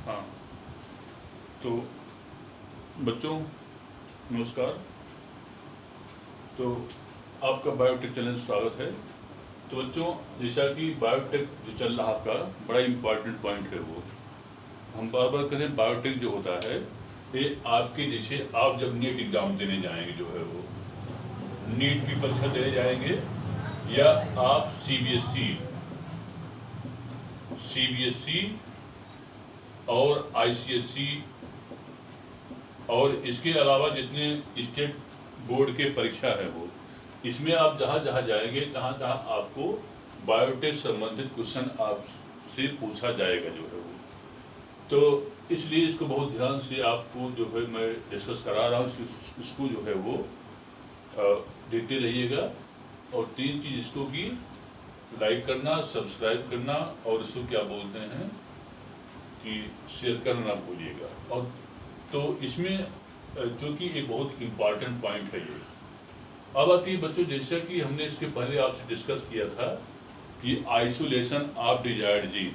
हाँ, तो बच्चों नमस्कार। तो आपका बायोटेक चैनल स्वागत है। तो बच्चों, जैसा कि बायोटेक जो चल रहा आपका बड़ा इम्पॉर्टेंट पॉइंट है, वो हम बार बार करें। बायोटेक जो होता है ये आपके जैसे आप जब नीट एग्ज़ाम देने जाएंगे, जो है वो नीट की परीक्षा देने जाएंगे, या आप सीबीएसई और आईसीएसई और इसके अलावा जितने स्टेट बोर्ड के परीक्षा है, वो इसमें आप जहाँ जहाँ जाएंगे तहाँ तहाँ आपको बायोटेक संबंधित क्वेश्चन आपसे पूछा जाएगा, जो है वो। तो इसलिए इसको बहुत ध्यान से आपको जो है मैं डिस्कस करा रहा हूँ, इसको जो है वो देखते रहिएगा। और तीन चीज़ इसको की लाइक करना, सब्सक्राइब करना, और इसको क्या बोलते हैं कि शेयर करना ना भूलिएगा। और तो इसमें जो कि एक बहुत इम्पॉर्टेंट पॉइंट है ये। अब आती है बच्चों, जैसा कि हमने इसके पहले आपसे डिस्कस किया था कि आइसोलेशन ऑफ डिजायर्ड जीन।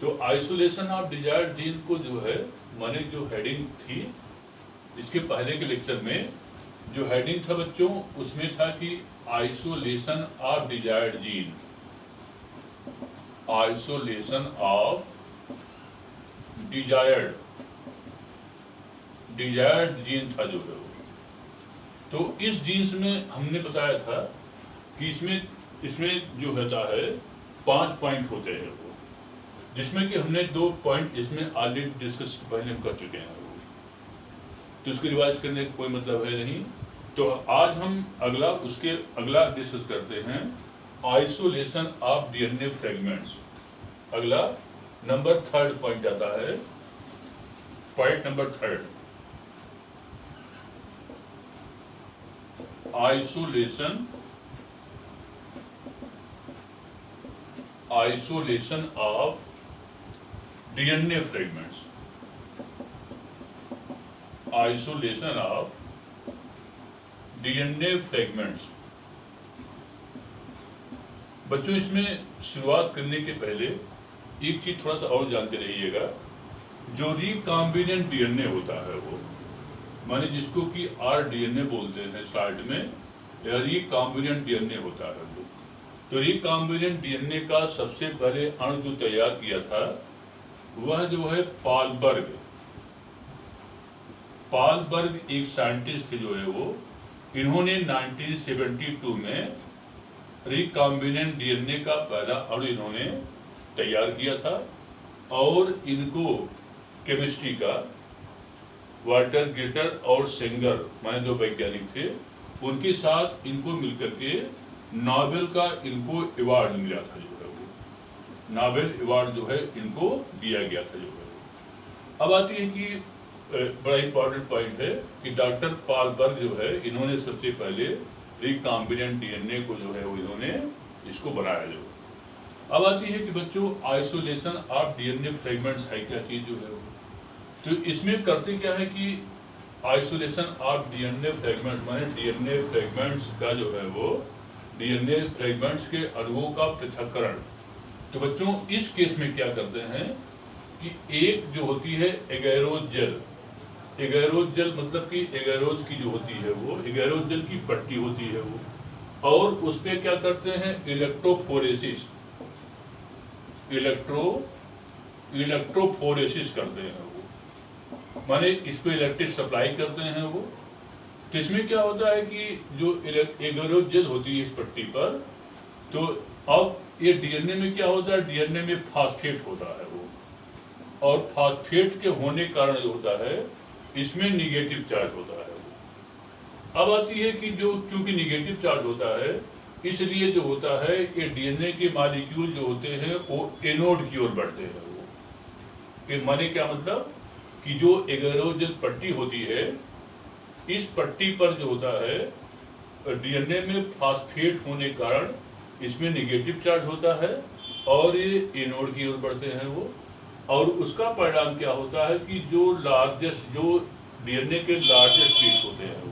तो आइसोलेशन ऑफ डिजायर्ड जीन को जो है मैंने जो हेडिंग थी इसके पहले के लेक्चर में, जो हेडिंग था बच्चों उसमें था कि isolation of desired gene, isolation of desired gene था जो है वो। तो इस जीन्स में हमने बताया था कि इसमें जो होता है 5 पॉइंट होते हैं वो, जिसमें कि हमने 2 पॉइंट इसमें ऑलरेडी डिस्कस पहले हम कर चुके हैं वो। तो इसको रिवाइज करने का कोई मतलब है नहीं। तो आज हम अगला डिस्कस करते हैं आइसोलेशन ऑफ डीएनए फ्रेगमेंट्स। अगला नंबर 3 पॉइंट आता है, point number 3, isolation of DNA fragments, isolation of DNA fragments. बच्चों, इसमें शुरुआत करने के पहले एक चीज थोड़ा सा और जानते रहिएगा। जो रिकॉम्बिनेंट डीएनए होता है वो, माने जिसको कि आरडीएनए बोलते हैं शॉर्ट में, यह रिकॉम्बिनेंट डीएनए होता है वो। तो रिकॉम्बिनेंट डीएनए का सबसे पहले अणु जो तैयार किया था वह जो है पालबर्ग एक साइंटिस्ट थे जो है वो। इन्होंने 1972 में रिकॉम्बिनेंट डीएनए का पहला अणु इन्होंने तैयार किया था, और इनको केमिस्ट्री का वाल्टर गेटर और सेंगर माने दो वैज्ञानिक थे, उनके साथ इनको मिलकर के नोबेल का इनको अवार्ड मिला था जो है वो। नोबेल अवार्ड जो है इनको दिया गया था जो है वो। अब आती है कि बड़ा इंपॉर्टेंट पॉइंट है कि डॉक्टर पालबर्ग जो है इन्होंने सबसे पहले रिकॉम्बिनेंट डीएनए को जो है वो इन्होंने इसको बनाया जो। अब आती है कि बच्चों आइसोलेशन ऑफ डीएनए फ्रेगमेंट्स है क्या चीज जो है वो। तो इसमें करते क्या है कि आइसोलेशन ऑफ डीएनए फ्रेगमेंट्स माने डीएनए फ्रेगमेंट्स का जो है वो, डीएनए फ्रेगमेंट्स के अणुओं का पृथक्करण। तो बच्चों इस केस में क्या करते हैं कि एक जो होती है एगैरोज जेल मतलब कि एगैरोज की जो होती है वो, एगैरोज जेल की पट्टी होती है वो, और उस पर क्या करते हैं इलेक्ट्रोफोरेसिस करते हैं वो, माने इस पे इलेक्ट्रिक सप्लाई करते हैं वो। तो इसमें क्या होता है कि जो एगैरोज जेल होती है इस पट्टी पर, तो अब ये डीएनए में क्या होता है, डीएनए में फास्फेट होता है वो, और फास्फेट के होने कारण जो होता है इसमें निगेटिव चार्ज होता है वो। अब आती है कि जो क्योंकि निगेटिव चार्ज होता है, इसलिए जो होता है ये डीएनए के मॉलिक्यूल जो होते हैं वो एनोड की ओर बढ़ते हैं वो। ये माने क्या मतलब कि जो एगैरोज जेल पट्टी होती है, इस पट्टी पर जो होता है डीएनए में फास्फेट होने कारण इसमें निगेटिव चार्ज होता है, और ये एनोड की ओर बढ़ते हैं वो। और उसका परिणाम क्या होता है कि जो डीएनए के लार्जेस्ट पीस होते हैं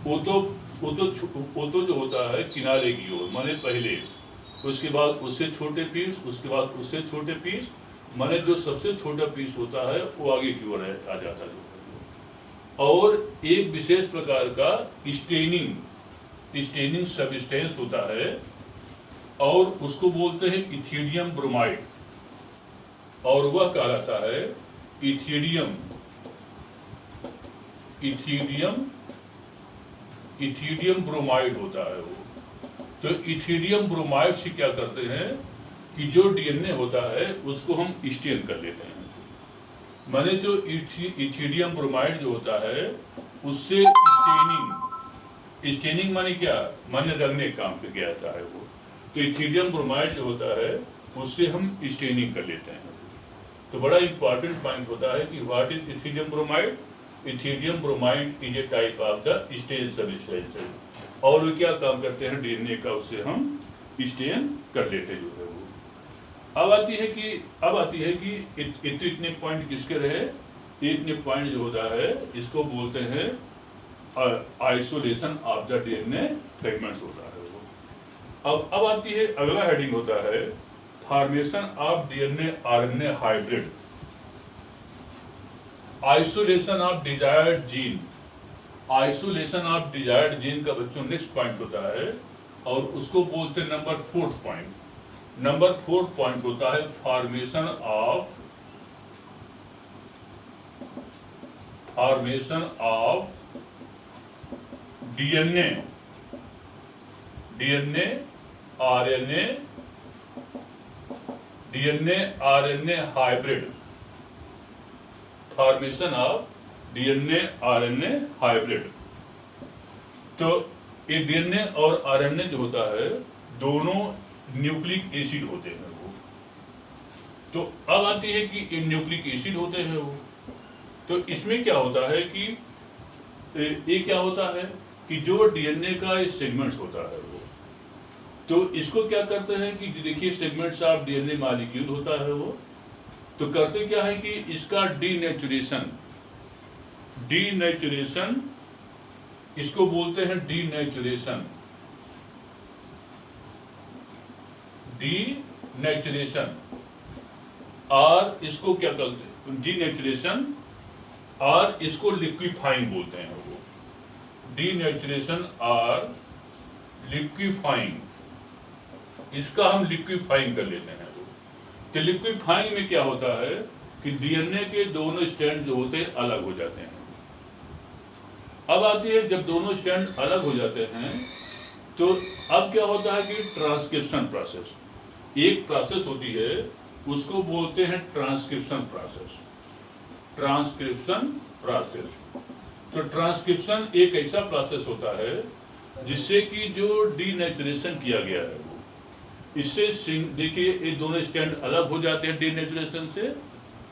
वो तो जो होता है किनारे की ओर, माने पहले, उसके बाद उससे छोटे पीस, उसके बाद उससे छोटे पीस, माने जो सबसे छोटा पीस होता है वो आगे की ओर आ जाता है। और एक विशेष प्रकार का स्टेनिंग सब्सटेंस होता है और उसको बोलते हैं इथिडियम ब्रोमाइड, और वह कहलाता है इथिडियम ब्रोमाइड होता है वो। तो इथिडियम ब्रोमाइड से क्या करते हैं कि जो डीएनए होता है उसको हम स्टेन कर लेते हैं। माने जो इथिडियम ब्रोमाइड जो होता है उससे स्टेनिंग माने क्या, माने रंगने काम पे किया जाता है वो। तो इथिडियम ब्रोमाइड जो होता है उससे हम स्टेनिंग कर लेते हैं। तो बड़ा इंपॉर्टेंट पॉइंट होता है कि what is ethidium bromide. Ethidium bromide is a type of the stain substance, और वो क्या काम करते हैं डीएनए का, उससे हम स्टेन कर लेते जो है वो। अब आती है कि इतने पॉइंट किसके रहे, इतने पॉइंट जो होता है इसको बोलते हैं isolation of the DNA fragments होता है वो। अब आती है अगला हेडिंग होता है formation of DNA RNA hybrid, isolation of desired gene. Isolation of desired gene का बच्चों नेक्स्ट पॉइंट होता है और उसको बोलते हैं number 4th point. Number 4th point होता है formation of DNA RNA hybrid, formation of DNA RNA hybrid. तो ये डीएनए और आरएनए जो होता है दोनों न्यूक्लिक एसिड होते हैं वो। तो अब आती है कि ये न्यूक्लिक एसिड होते हैं वो। तो इसमें क्या होता है कि ये क्या होता है कि जो डीएनए का सेगमेंट्स होता है वो, तो इसको क्या करते हैं कि देखिए सेगमेंट्स ऑफ डीएनए मॉलिक्यूल होता है वो। तो करते क्या है कि इसका डीनेचुरेशन इसको बोलते हैं डीनेचुरेशन। और इसको क्या करते हैं डीनेचुरेशन, और इसको लिक्विफाइंग बोलते हैं वो। डीनेचुरेशन और लिक्विफाइंग, इसका हम लिक्विफाइंग कर लेते हैं वो। तो लिक्विफाइंग में क्या होता है कि डीएनए के दोनों स्ट्रैंड जो होते हैं अलग हो जाते हैं। अब आती है जब दोनों स्ट्रैंड अलग हो जाते हैं तो अब क्या होता है कि ट्रांसक्रिप्शन प्रोसेस, एक प्रोसेस होती है उसको बोलते हैं ट्रांसक्रिप्शन प्रोसेस। तो ट्रांसक्रिप्शन एक ऐसा प्रोसेस होता है जिससे कि जो डीनेचुरेशन किया गया है वो, इससे देखिए ये दोनों स्ट्रैंड अलग हो जाते हैं डीनेचुरेशन से,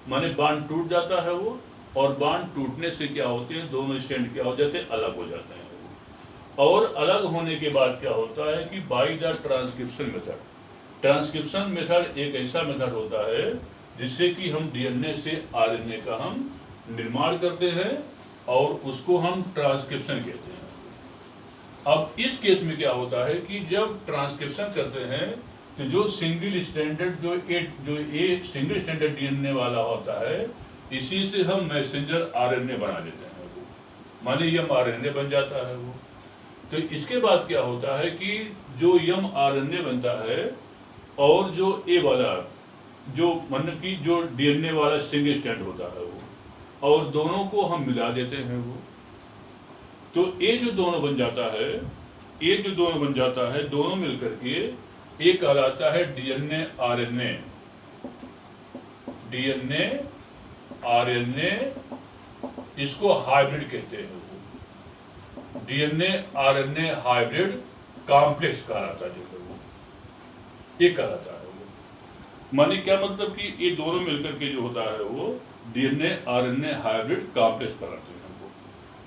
माने बांड टूट जाता है वो, और बांड टूटने से क्या होते हैं दोनों स्ट्रैंड क्या हो जाते हैं, अलग हो जाते हैं। और अलग होने के बाद क्या होता है कि बाय द ट्रांसक्रिप्शन मेथड एक ऐसा मेथड होता है जिससे कि हम डीएनए से आरएनए का हम निर्माण करते हैं और उसको हम ट्रांसक्रिप्शन कहते हैं। अब इस केस में क्या होता है कि जब ट्रांसक्रिप्शन करते हैं तो जो single standard single standard DNA वाला होता है इसी से हम मैसेंजर आरएनए बना लेते हैं वो, माने यम आरएनए बन जाता है वो। तो इसके बाद क्या होता है कि जो यम आरएनए बनता है और जो ए वाला जो मतलब कि जो डीएनए वाला सिंगल स्टैंड होता है वो, और दोनों को हम मिला देते हैं वो। तो ये जो दोनों बन जाता है दोनों मिलकर के ये कहलाता है डीएनए आरएनए, इसको हाइब्रिड कहते हैं वो। डीएनए आरएनए हाइब्रिड कॉम्प्लेक्स कहलाता है वो, ये कहलाता है वो। माने क्या मतलब कि ये दोनों मिलकर के जो होता है वो डीएनए आरएनए हाइब्रिड कॉम्प्लेक्स कहलाते हैं वो।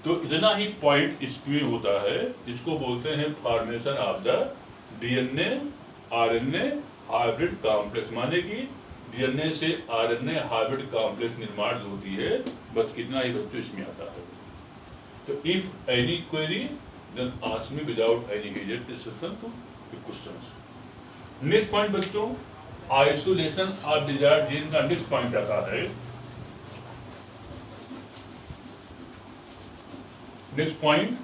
तो इतना ही पॉइंट इसमें होता है, इसको बोलते हैं formation of the DNA RNA hybrid complex, माने कि डीएनए से आरएनए हाइब्रिड कॉम्प्लेक्स निर्माण होती है। बस इतना ही बच्चों इसमें आता है। तो if any query then ask me without any hesitation to questions. Next point बच्चों, आइसोलेशन ऑफ डिजायर्ड जीन का नेक्स्ट पॉइंट आता है। Next point,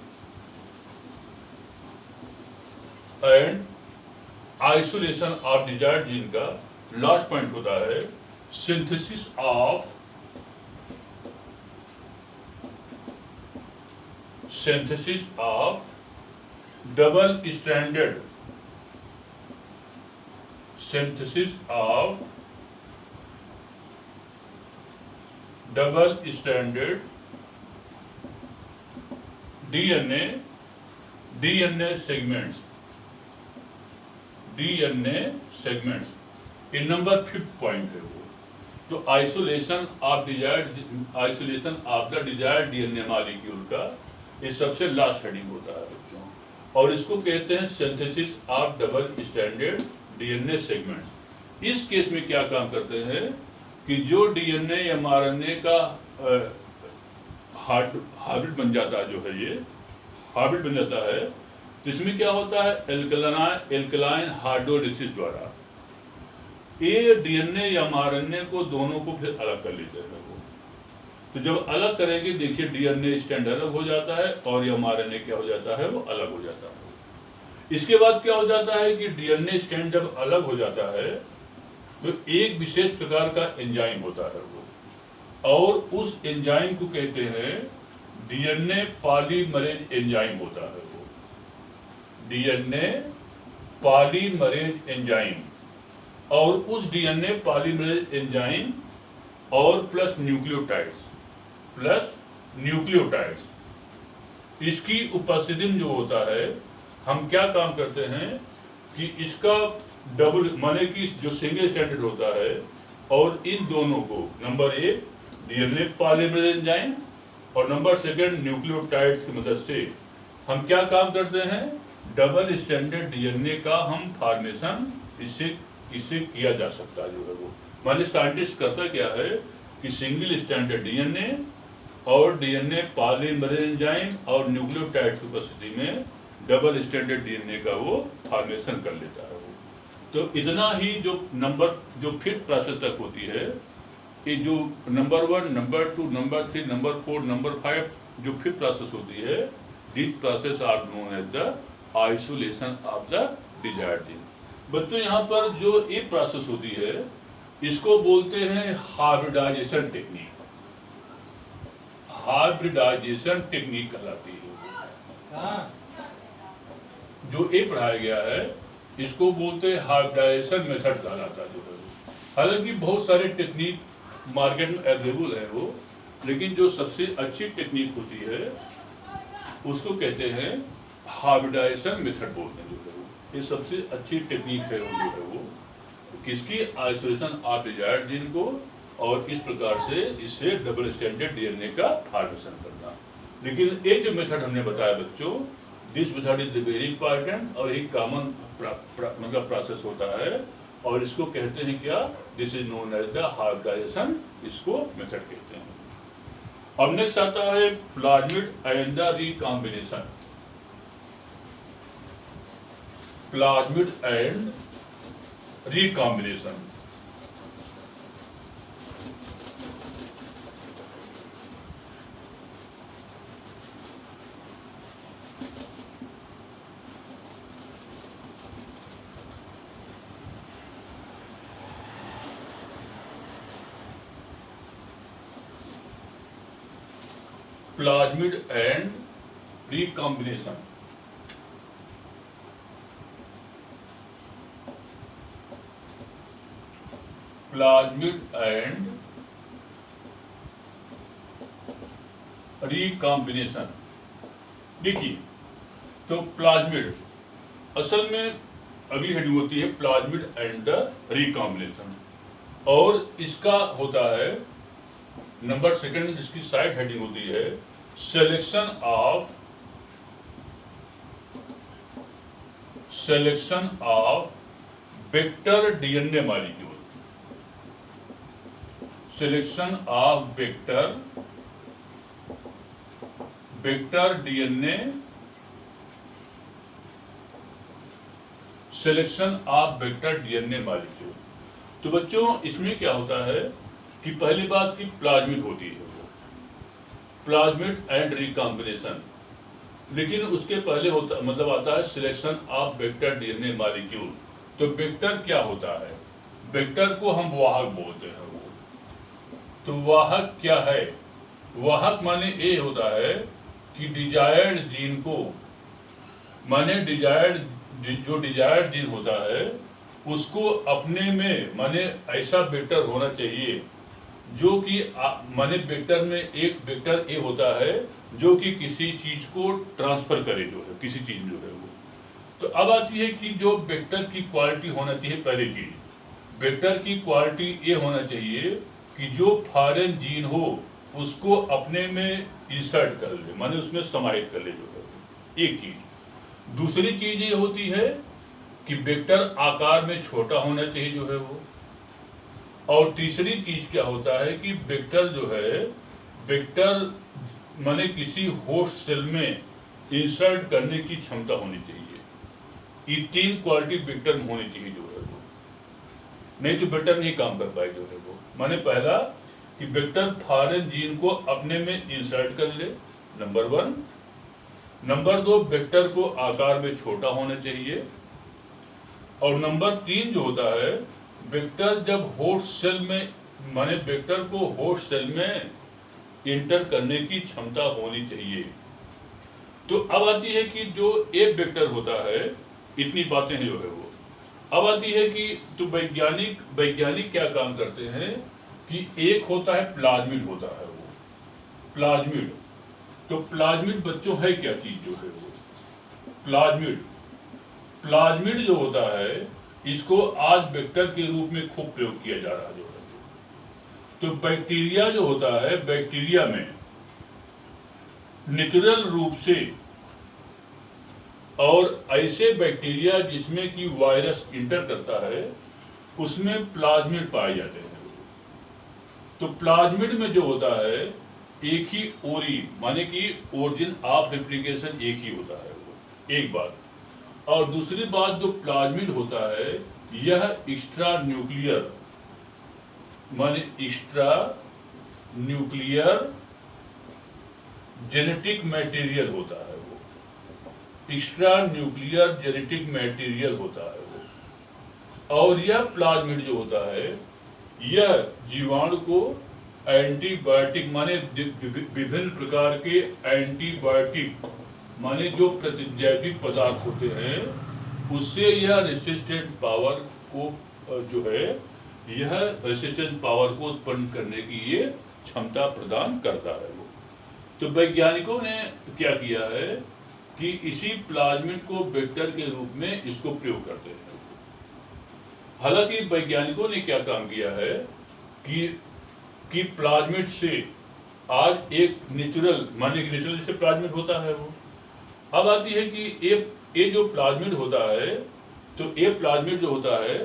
and isolation of desired gene का लास्ट पॉइंट होता है synthesis of double standard DNA segments in number 5th point है वो। तो isolation of the desired DNA molecule का ये सबसे लास्ट हेडिंग होता है बच्चों, और इसको कहते हैं synthesis of double standard DNA segments. इस केस में क्या काम करते हैं कि जो डीएनए या एमआरएनए का हाइब्रिड बन जाता है, जो है ये हाइब्रिड बन जाता है, जिसमें क्या होता है एल्कलाइन हाइड्रोलिसिस द्वारा ये डीएनए या एमआरएनए को दोनों को फिर अलग कर लेते हैं वो। तो जब अलग करेंगे देखिए डीएनए स्टैंड अलग हो जाता है और एमआरएनए क्या हो जाता है, वो अलग हो जाता है। इसके बाद क्या हो जाता है कि डीएनए स्टैंड जब अलग हो जाता है तो एक विशेष प्रकार का एंजाइम होता है वो, और उस एंजाइम को कहते हैं डीएनए पॉलीमरेज एंजाइम होता है वो, डीएनए पॉलीमरेज एंजाइम। और उस डीएनए पॉलीमरेज एंजाइम और प्लस न्यूक्लियोटाइड्स इसकी उपस्थिति में जो होता है, हम क्या काम करते हैं कि इसका डबल माने कि जो सिंगल स्टैंडर्ड होता है और इन दोनों को नंबर 1 डीएनए पॉलीमरेज एंजाइम और नंबर 2 न्यूक्लियोटाइड्स की मदद से हम क्या काम करते हैं, डबल स्टैंडर्ड डीएनए का हम फॉर्मेशन इससे किया जा सकता है जो है वो। माने साइंटिस्ट करता क्या है कि सिंगल स्टैंडर्ड डीएनए और डीएनए पॉलीमरेज एंजाइम और न्यूक्लियोटाइड की उपस्थिति में डबल स्टैंडर्ड डीएनए का वो फॉर्मेशन कर लेता है वो। तो इतना ही जो 5th प्रोसेस तक होती है, ये जो number 1, number 2, number 3, number 4, number 5 जो 5th प्रोसेस होती है, this process are known as the isolation of the desired gene. बच्चों यहाँ पर जो ये प्रोसेस होती है इसको बोलते हैं हाइब्रिडाइजेशन टेक्निक कहलाती है। जो ये पढ़ाया गया है इसको बोलते हैं हाइब्रिडाइजेशन मेथड कहलाता है जो है। हालांकि बहुत सारे टेक्निक मार्केट में अवेलेबल है वो, लेकिन जो सबसे अच्छी टेक्निक होती है उसको कहते हैं हाइब्रिडाइजेशन मेथड बोलते हैं जो है। ये सबसे अच्छी टेक्निक है वो जो है वो किसकी, आइसोलेशन ऑफ डिजायर्ड जीन को, और इस प्रकार से इससे डबल स्टैंडर्ड डीएनए का फॉर्मेशन करना। लेकिन ये जो मेथड हमने बताया बच्चों, this method is very important और एक कॉमन मतलब प्रोसेस होता है, और इसको कहते हैं क्या, this is known as the hybridization, इसको मेथड कहते हैं। अब नेक्स्ट आता है plasmid and the recombination. Plasmid and recombination. Plasmid and recombination. Plasmid and recombination. देखिए, तो प्लाज्मिड असल में अगली हेडिंग होती है प्लाज्मिड एंड द रिकॉम्बिनेशन, और इसका होता है नंबर 2 जिसकी साइड हेडिंग होती है selection of vector DNA molecule. Selection of vector DNA, selection of vector DNA molecule. तो बच्चों इसमें क्या होता है कि पहली बात की प्लाज्मिड होती है वो, प्लाज्मिड एंड रिकॉम्बिनेशन। लेकिन उसके पहले होता मतलब आता है selection of vector DNA molecule. तो वेक्टर क्या होता है? वेक्टर को हम वाहक बोलते हैं वो। तो वाहक क्या है? वाहक माने ये होता है कि डिजायर्ड जीन को, माने जो डिजायर्ड जीन होता है उसको अपने में माने ऐसा वेक्टर होना चाहिए जो कि माने वेक्टर में एक वेक्टर ए होता है जो कि किसी चीज को ट्रांसफर करे, जो है किसी चीज जो है वो। तो अब आती है कि जो वेक्टर की क्वालिटी होना चाहिए। पहली चीज वेक्टर की क्वालिटी ये होना चाहिए कि जो फॉरेन जीन हो उसको अपने में इंसर्ट कर ले, माने उसमें समाहित कर ले, जो है एक चीज। दूसरी चीज ये होती है कि वेक्टर आकार में छोटा होना चाहिए, जो है वो। और तीसरी चीज क्या होता है कि वेक्टर जो है, वेक्टर माने किसी होस्ट सेल में इंसर्ट करने की क्षमता होनी चाहिए। ये तीन क्वालिटी वेक्टर में होनी चाहिए, जो है वो। नहीं तो वेक्टर नहीं काम कर पाए, जो है वो। माने पहला कि वेक्टर फॉरेन जीन को अपने में इंसर्ट कर ले, नंबर 1। नंबर 2, वेक्टर को आकार में छोटा होना चाहिए। और नंबर 3 जो होता है, वेक्टर जब होस्ट सेल में, माने वेक्टर को होस्ट सेल में इंटर करने की क्षमता होनी चाहिए। तो अब आती है कि जो एक वेक्टर होता है, इतनी बातें हैं, जो है वो। अब आती है कि तो वैज्ञानिक क्या काम करते हैं कि एक होता है प्लाज्मिड होता है वो, प्लाज्मिड। तो प्लाज्मिड बच्चों है क्या चीज, जो है वो प्लाज्मिड जो होता है, इसको आज वेक्टर के रूप में खूब प्रयोग किया जा रहा है, जो है। तो बैक्टीरिया जो होता है, बैक्टीरिया में नेचुरल रूप से, और ऐसे बैक्टीरिया जिसमें कि वायरस इंटर करता है, उसमें प्लाज्मिड पाए जाते हैं। तो प्लाज्मिड में जो होता है, एक ही ओरी माने कि ओरिजिन ऑफ रेप्लिकेशन एक ही होता है वो, एक बात। और दूसरी बात, जो प्लाज्मिड होता है यह एक्स्ट्रा न्यूक्लियर माने एक्स्ट्रा न्यूक्लियर जेनेटिक मटेरियल होता है वो, एक्स्ट्रा न्यूक्लियर जेनेटिक मटेरियल होता है वो। और यह प्लाज्मिड जो होता है, यह जीवाणु को एंटीबायोटिक माने विभिन्न प्रकार के एंटीबायोटिक माने जो प्रतिजैविक पदार्थ होते हैं, उससे यह रेसिस्टेंट पावर को जो है, यह रेसिस्टेंट पावर को उत्पन्न करने की ये क्षमता प्रदान करता है वो। तो वैज्ञानिकों ने क्या किया है कि इसी प्लाज्मिड को वेक्टर के रूप में इसको प्रयोग करते हैं। हालांकि वैज्ञानिकों ने क्या काम किया है कि प्लाज्मिड से आज एक नेचुरल माने कि नेचुरल जैसे प्लाज्मिड होता है वो। अब आती है कि ये जो प्लाज्मिड होता है, तो ये प्लाज्मिड जो होता है,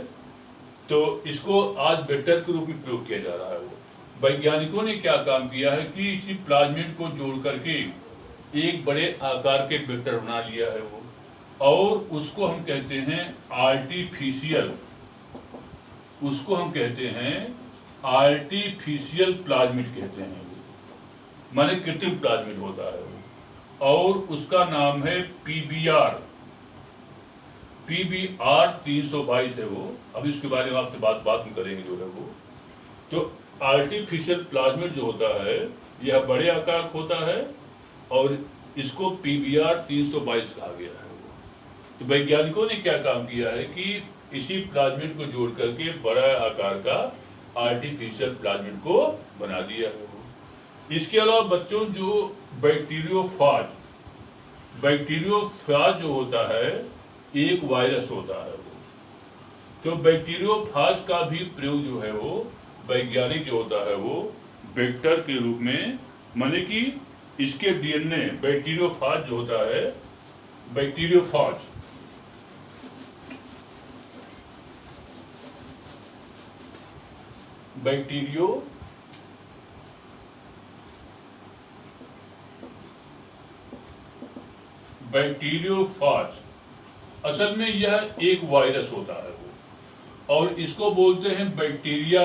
तो इसको आज वेक्टर के रूप में प्रयोग किया जा रहा है वो। वैज्ञानिकों ने क्या काम किया है कि इसी प्लाज्मिड को जोड़ करके एक बड़े आकार के वेक्टर बना लिया है वो, और उसको हम कहते हैं आर्टिफिशियल, उसको हम कहते हैं आर्टिफिशियल प्लाज्मिड कहते हैं वो, माने कृत्रिम प्लाज्मिड होता है वो। और उसका नाम है PBR 322 है वो। अभी इसके बारे में आपसे बात में करेंगे, जो है वो। तो आर्टिफिशियल प्लाज्मिड जो होता है, यह बड़े आकार होता है, और इसको PBR 322 कहा गया है वो। तो वैज्ञानिकों ने क्या काम किया है कि इसी प्लाज्मिड को जोड़ करके बड़ा आकार का आर्टिफिशियल प्लाज्मिड को बना दिया है वो। इसके अलावा बच्चों, जो बैक्टीरियोफाज जो होता है, एक वायरस होता है वो। तो बैक्टीरियोफाज का भी प्रयोग जो है वो, वैज्ञानिक जो होता है वो वेक्टर के रूप में, माने कि इसके डीएनए, बैक्टीरियोफाज जो होता है, बैक्टीरियोफाज बैक्टीरियोफाज असल में यह एक वायरस होता है वो। और इसको बोलते हैं बैक्टीरिया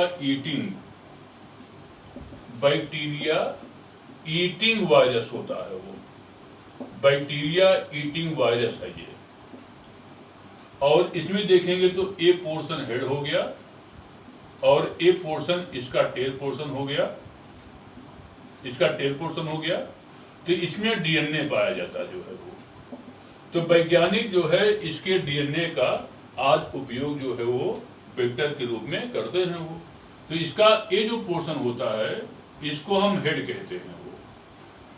ईटिंग वायरस होता है वो, बैक्टीरिया ईटिंग वायरस है ये। और इसमें देखेंगे तो ए पोर्शन हेड हो गया और ए पोर्शन इसका टेल पोर्शन हो गया, इसका टेल पोर्शन हो गया। तो इसमें डीएनए पाया जाता जो है वो। तो वैज्ञानिक जो है इसके डीएनए का आज उपयोग जो है वो वेक्टर के रूप में करते हैं वो। तो इसका ये जो पोर्शन होता है इसको हम हेड कहते हैं वो,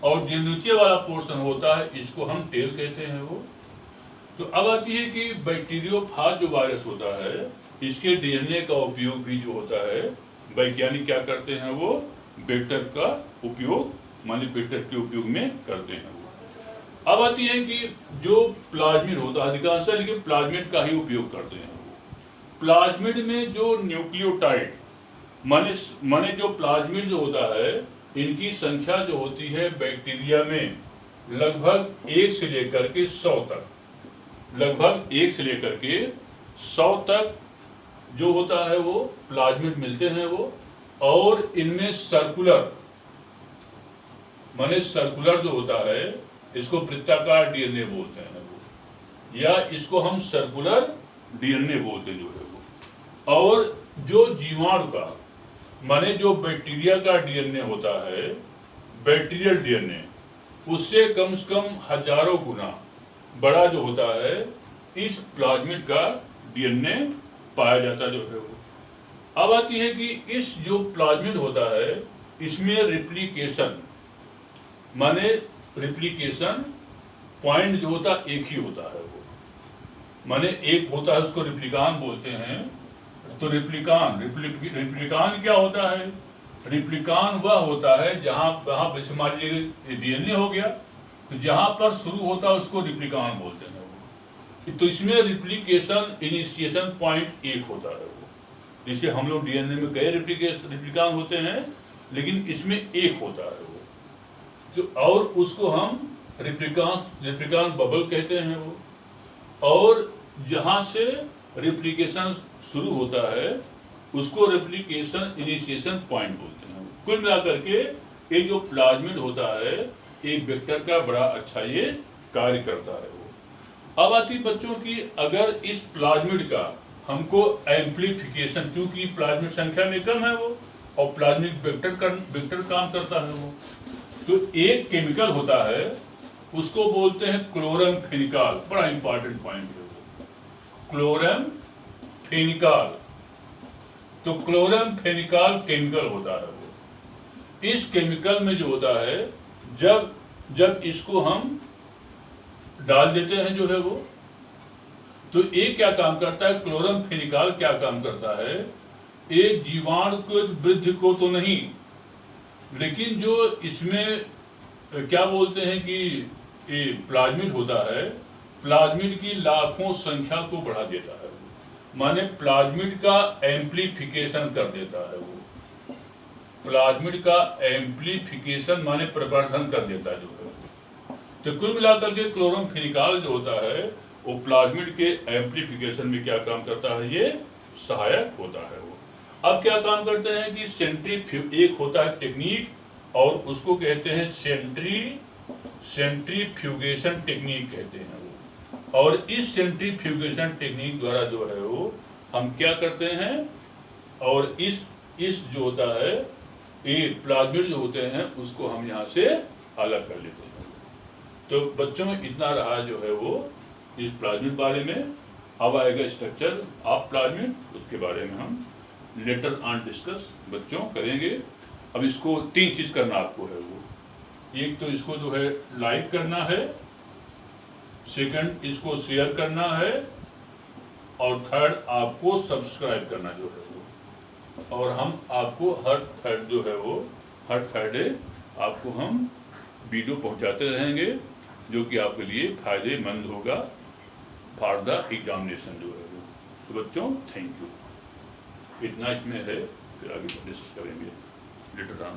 और जो नीचे वाला पोर्शन होता है इसको हम टेल कहते हैं वो। तो अब आती है कि बैक्टीरियोफाज जो वायरस होता है इसके डीएनए का उपयोग भी जो होता है वैज्ञानिक क्या करते हैं वो वेक्टर का उपयोग, माने वेक्टर के उपयोग में करते हैं वो। अब आती है कि जो प्लाज्मिड होता है अधिकांश लेकिन प्लाज्मिड का ही उपयोग करते हैं वो। प्लाज्मिड में जो न्यूक्लियोटाइड माने जो प्लाज्मिड जो होता है इनकी संख्या जो होती है बैक्टीरिया में लगभग 1 से लेकर के 100 तक, लगभग 1 से लेकर के 100 तक जो होता है वो प्लाज्मिड मिलते हैं वो। और इनमें सर्कुलर माने सर्कुलर जो होता है इसको वृत्ताकार डीएनए बोलते हैं वो, या इसको हम सर्कुलर डीएनए बोलते जो है वो। और जो जीवाणु का माने जो बैक्टीरिया का डीएनए होता है बैक्टीरियल डीएनए उससे कम से कम हजारों गुना बड़ा जो होता है इस प्लाज्मिड का डीएनए पाया जाता जो है वो। अब आती है कि इस जो प्लाज्मिड होता है इसमें रिप्लिकेशन माने रिप्लिकेशन पॉइंट जो होता एक ही होता है वो, माने एक होता है उसको रिप्लिकान बोलते हैं। तो रिप्लिकान क्या होता है? रिप्लिकान वह होता है जहां वहां मान लीजिए डीएनए हो गया तो जहां पर शुरू होता है उसको रिप्लिकान बोलते हैं वो। तो इसमें रिप्लिकेशन इनिशिएशन पॉइंट एक होता है वो। जैसे हम लोग डीएनए में कई रिप्लिकान होते हैं लेकिन इसमें एक होता है वो। तो और उसको हम रिप्लिकान बबल कहते हैं वो। और जहां से रिप्लिकेशन शुरू होता है उसको रिप्लिकेशन इनिशिएशन पॉइंट बोलते हैं। कुल मिलाकर के ये जो प्लाज्मिड होता है एक वेक्टर का बड़ा अच्छा ये कार्य करता है वो। अब आती बच्चों की अगर इस प्लाज्मिड का हमको एम्प्लीफिकेशन, चूंकि प्लाज्मिड संख्या में कम है वो और प्लाज्मिड वेक्टर काम करता है वो, तो एक केमिकल होता है उसको बोलते हैं क्लोरम फेनिकॉल। बड़ा इंपॉर्टेंट पॉइंट है वो, क्लोरम फेनिकॉल। तो क्लोरम फेनिकॉल केमिकल होता है वो। इस केमिकल में जो होता है जब इसको हम डाल देते हैं जो है वो, तो ये क्या काम करता है? क्लोरम फेनिकॉल क्या काम करता है? ये जीवाणु को वृद्धि को तो नहीं, लेकिन जो इसमें क्या बोलते हैं कि ये प्लाज्मिड होता है, प्लाज्मिड की लाखों संख्या को बढ़ा देता है, माने प्लाज्मिड का एम्प्लीफिकेशन कर देता है वो। प्लाज्मिड का एम्प्लीफिकेशन माने प्रवर्धन कर देता है जो है। तो कुल मिलाकर के क्लोरम फेनिकॉल जो होता है वो प्लाज्मिड के एम्प्लीफिकेशन में क्या काम करता है? ये सहायक होता है वो। अब क्या काम करते हैं कि एक होता है टेक्निक और उसको कहते हैं सेंट्रीफ्यूगेशन टेक्निक कहते हैं वो। और इस सेंट्रीफ्यूगेशन टेक्निक द्वारा जो है वो हम क्या करते हैं, और इस जो होता है ये प्लाज्मिड जो होते हैं उसको हम यहाँ से अलग कर लेते हैं। तो बच्चों में इतना रहा जो है वो इस प्लाज्मिड बारे में। अब आएगा स्ट्रक्चर ऑफ प्लाज्मिड, उसके बारे में हम लेटर ऑन डिस्कस बच्चों करेंगे। अब इसको 3 चीज करना आपको है वो, एक तो इसको जो है लाइक करना है, सेकंड इसको शेयर करना है, और थर्ड आपको सब्सक्राइब करना जो है वो। और हम आपको हर थर्सडे आपको हम वीडियो पहुंचाते रहेंगे जो कि आपके लिए फायदेमंद होगा फॉर द एग्जामिनेशन जो है वो। तो बच्चों थैंक यू, इतना इसमें है, फिर आगे डिस्कस करेंगे लेटर ऑन।